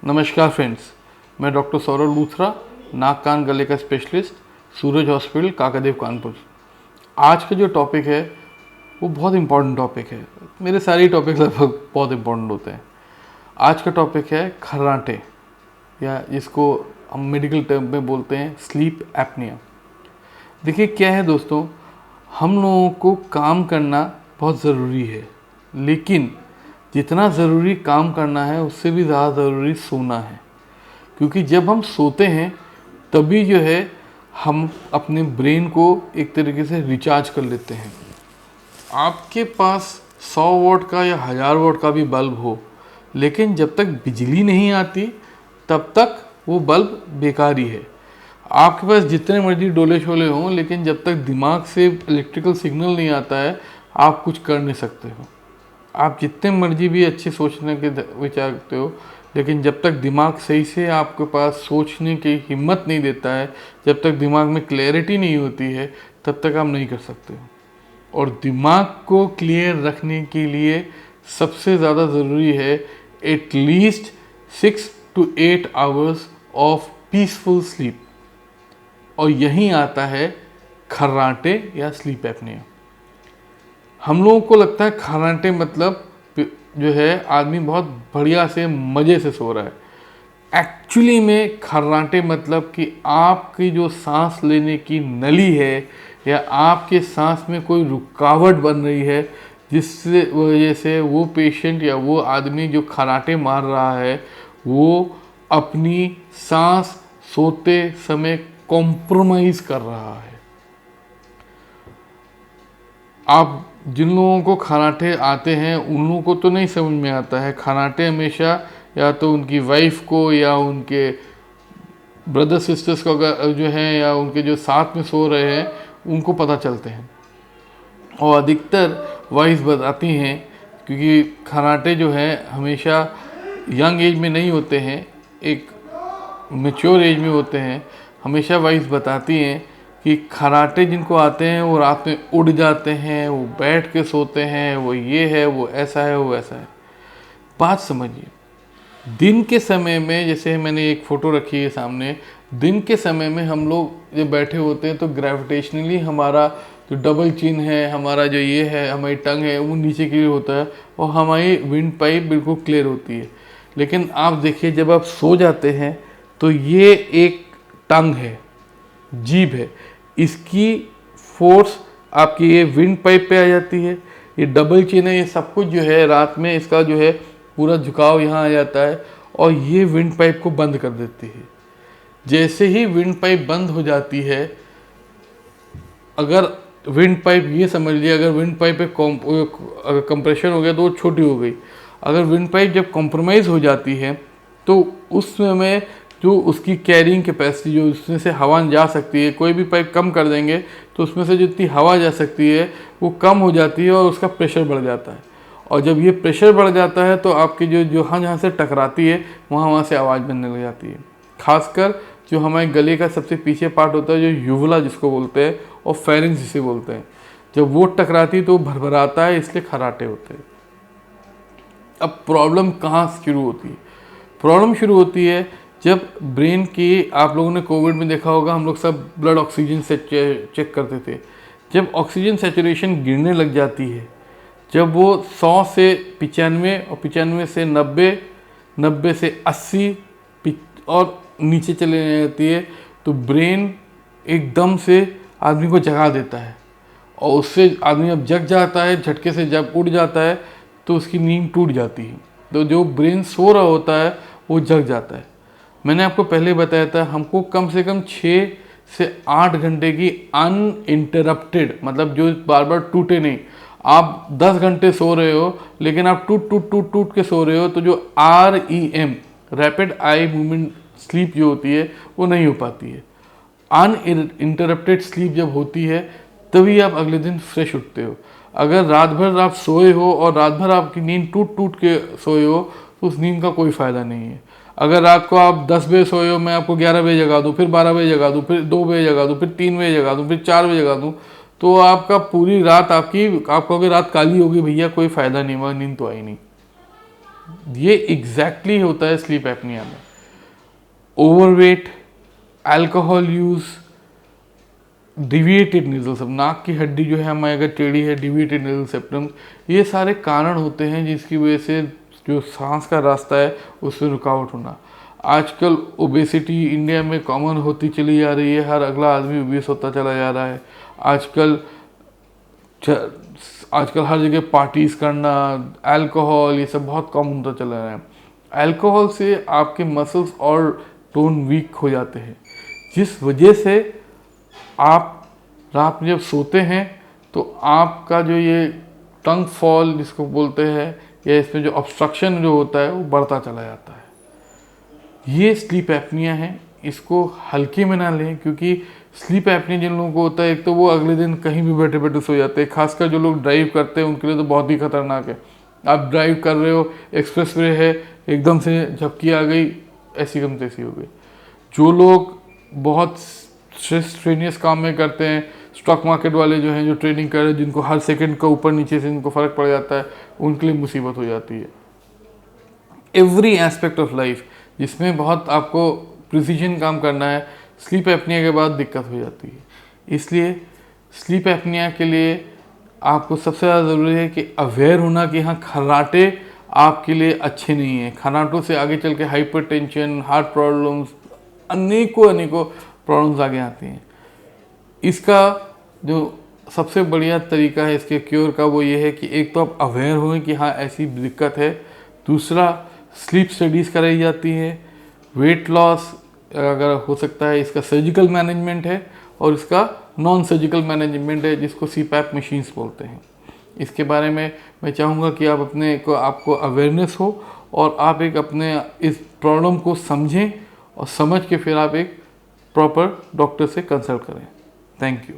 नमस्कार फ्रेंड्स, मैं डॉक्टर सौरभ लूथरा, नाक कान गले का स्पेशलिस्ट, सूरज हॉस्पिटल, काकादेव, कानपुर। आज का जो टॉपिक है वो बहुत इम्पोर्टेंट टॉपिक है। मेरे सारे टॉपिक लगभग बहुत इम्पोर्टेंट होते हैं। आज का टॉपिक है खर्राटे, या जिसको हम मेडिकल टर्म में बोलते हैं स्लीप एपनिया। देखिए क्या है दोस्तों, हम लोगों को काम करना बहुत ज़रूरी है, लेकिन जितना ज़रूरी काम करना है उससे भी ज़्यादा ज़रूरी सोना है। क्योंकि जब हम सोते हैं तभी जो है हम अपने ब्रेन को एक तरीके से रिचार्ज कर लेते हैं। आपके पास 100 वॉट का या 1000 वॉट का भी बल्ब हो, लेकिन जब तक बिजली नहीं आती तब तक वो बल्ब बेकार ही है। आपके पास जितने मर्जी डोले शोले हों, लेकिन जब तक दिमाग से इलेक्ट्रिकल सिग्नल नहीं आता है आप कुछ कर नहीं सकते हो। आप जितने मर्जी भी अच्छे सोचने के विचारते हो, लेकिन जब तक दिमाग सही से आपके पास सोचने की हिम्मत नहीं देता है, जब तक दिमाग में क्लैरिटी नहीं होती है, तब तक आप नहीं कर सकते हो। और दिमाग को क्लियर रखने के लिए सबसे ज़्यादा ज़रूरी है at least 6 to 8 hours of peaceful sleep. और यहीं आता है खर्राटे या स्लीप एपनिया। हम लोगों को लगता है खर्राटे मतलब जो है आदमी बहुत बढ़िया से मज़े से सो रहा है। एक्चुअली में खर्राटे मतलब कि आपकी जो सांस लेने की नली है या आपके सांस में कोई रुकावट बन रही है, जिससे वजह से वो पेशेंट या वो आदमी जो खर्राटे मार रहा है वो अपनी सांस सोते समय कॉम्प्रोमाइज़ कर रहा है। आप जिन लोगों को खर्राटे आते हैं उन लोगों को तो नहीं समझ में आता है। खर्राटे हमेशा या तो उनकी वाइफ को या उनके ब्रदर सिस्टर्स को जो हैं या उनके जो साथ में सो रहे हैं उनको पता चलते हैं। और अधिकतर वाइफ बताती हैं, क्योंकि खर्राटे जो है हमेशा यंग एज में नहीं होते हैं, एक मैच्योर एज में होते हैं। हमेशा वाइफ बताती हैं कि खर्राटे जिनको आते हैं वो रात में उड़ जाते हैं, वो बैठ के सोते हैं, वो ये है, वो ऐसा है, वो ऐसा है। बात समझिए, दिन के समय में, जैसे मैंने एक फ़ोटो रखी है सामने, दिन के समय में हम लोग जब बैठे होते हैं तो ग्रेविटेशनली हमारा जो डबल चिन है, हमारा जो ये है, हमारी टंग है, वो नीचे की ओर होता है और हमारी विंड पाइप बिल्कुल क्लियर होती है। लेकिन आप देखिए जब आप सो जाते हैं तो ये एक टंग है, जीभ है, इसकी फोर्स आपकी ये विंड पाइप पे आ जाती है। ये डबल चिन है, ये सब कुछ जो है रात में इसका जो है पूरा झुकाव यहाँ आ जाता है और ये विंड पाइप को बंद कर देती है। जैसे ही विंड पाइप बंद हो जाती है, अगर विंड पाइप, ये समझ लिया, अगर विंड पाइप पे अगर कंप्रेशन हो गया तो वो छोटी हो गई। अगर विंड पाइप जब कॉम्प्रोमाइज़ हो जाती है तो उस समय जो उसकी कैरिंग कैपेसिटी, जो उसमें से हवा जा सकती है, कोई भी पाइप कम कर देंगे तो उसमें से जितनी हवा जा सकती है वो कम हो जाती है और उसका प्रेशर बढ़ जाता है। और जब ये प्रेशर बढ़ जाता है तो आपकी जो जहाँ से टकराती है वहाँ से आवाज़ बनने लग जाती है। खासकर जो हमारे गले का सबसे पीछे पार्ट होता है, जो यूवला जिसको बोलते हैं, और फेरिंक्स जिसे बोलते हैं, जब वो टकराती है तो भरभराता है, इसलिए खर्राटे होते हैं। अब प्रॉब्लम कहाँ शुरू होती है? प्रॉब्लम शुरू होती है जब ब्रेन की, आप लोगों ने कोविड में देखा होगा, हम लोग सब ब्लड ऑक्सीजन से चेक करते थे। जब ऑक्सीजन सैचुरेशन गिरने लग जाती है, जब वो 100 से 95 और 95 से 90, 90 से 80 और नीचे चले जाती है, तो ब्रेन एकदम से आदमी को जगा देता है और उससे आदमी अब जग जाता है, झटके से जब उड़ जाता है तो उसकी नींद टूट जाती है। तो जो ब्रेन सो रहा होता है वो जग जाता है। मैंने आपको पहले बताया था, हमको कम से कम 6 से 8 घंटे की अनइंटरप्टेड, मतलब जो बार बार टूटे नहीं, आप 10 घंटे सो रहे हो लेकिन आप टूट के सो रहे हो, तो जो REM, rapid eye movement sleep जो होती है वो नहीं हो पाती है। अनइंटरप्टेड स्लीप जब होती है तभी आप अगले दिन फ्रेश उठते हो। अगर रात भर आप सोए हो और रात भर आपकी नींद टूट के सोए हो तो उस नींद का कोई फ़ायदा नहीं है। अगर रात को आप 10 बजे सोए हो, मैं आपको 11 बजे जगा दूँ, फिर 12 बजे जगा दूँ, फिर 2 बजे जगा दूँ, फिर 3 बजे जगा दूँ, फिर 4 बजे जगा दूँ, तो आपका पूरी रात आप कहोगे रात काली होगी भैया, कोई फ़ायदा नहीं हुआ, नींद तो आई नहीं। ये एग्जैक्टली होता है स्लीप एपनिया में। Overweight, alcohol use, deviated nasal septum, नाक की हड्डी जो है हमारे अगर टेढ़ी है, डिविएटेड नेज़ल सेप्टम, ये सारे कारण होते हैं जिसकी वजह से जो सांस का रास्ता है उसमें रुकावट होना। आजकल ओबेसिटी इंडिया में कॉमन होती चली जा रही है, हर अगला आदमी ओबेस होता चला जा रहा है। आजकल हर जगह पार्टीज करना, अल्कोहल, ये सब बहुत कम होता चला रहा है। अल्कोहल से आपके मसल्स और टोन वीक हो जाते हैं, जिस वजह से आप रात में जब सोते हैं तो आपका जो ये टंग फॉल जिसको बोलते हैं, या इसमें जो ऑब्स्ट्रक्शन जो होता है वो बढ़ता चला जाता है। ये स्लीप एपनिया है, इसको हल्के में ना लें, क्योंकि स्लीप एपनिया जिन लोगों को होता है, एक तो वो अगले दिन कहीं भी बैठे बैठे सो जाते हैं। खासकर जो लोग ड्राइव करते हैं उनके लिए तो बहुत ही खतरनाक है। आप ड्राइव कर रहे हो, एक्सप्रेस वे है, एकदम से झपकी आ गई, ऐसी कम तैसी हो गई। जो लोग बहुत स्ट्रेनियस काम में करते हैं, स्टॉक मार्केट वाले जो हैं, जो ट्रेडिंग कर रहे हैं, जिनको हर सेकंड का ऊपर नीचे से इनको फ़र्क पड़ जाता है, उनके लिए मुसीबत हो जाती है। एवरी एस्पेक्ट ऑफ लाइफ जिसमें बहुत आपको प्रिसीजन काम करना है, स्लीप एपनिया के बाद दिक्कत हो जाती है। इसलिए स्लीप एपनिया के लिए आपको सबसे ज़्यादा ज़रूरी है कि अवेयर होना कि हाँ, खर्राटे आपके लिए अच्छे नहीं हैं। खर्राटों से आगे चल के हाइपरटेंशन, हार्ट प्रॉब्लम्स, अनेकों प्रॉब्लम्स आगे आती हैं। इसका जो सबसे बढ़िया तरीका है इसके क्योर का, वो ये है कि एक तो आप अवेयर हों कि हाँ ऐसी दिक्कत है। दूसरा, स्लीप स्टडीज़ कराई जाती है। वेट लॉस अगर हो सकता है, इसका सर्जिकल मैनेजमेंट है, और इसका नॉन सर्जिकल मैनेजमेंट है जिसको सीपैप मशीन्स बोलते हैं। इसके बारे में मैं चाहूँगा कि आप आपको अवेयरनेस हो, और आप एक अपने इस प्रॉब्लम को समझें, और समझ के फिर आप एक प्रॉपर डॉक्टर से कंसल्ट करें। Thank you.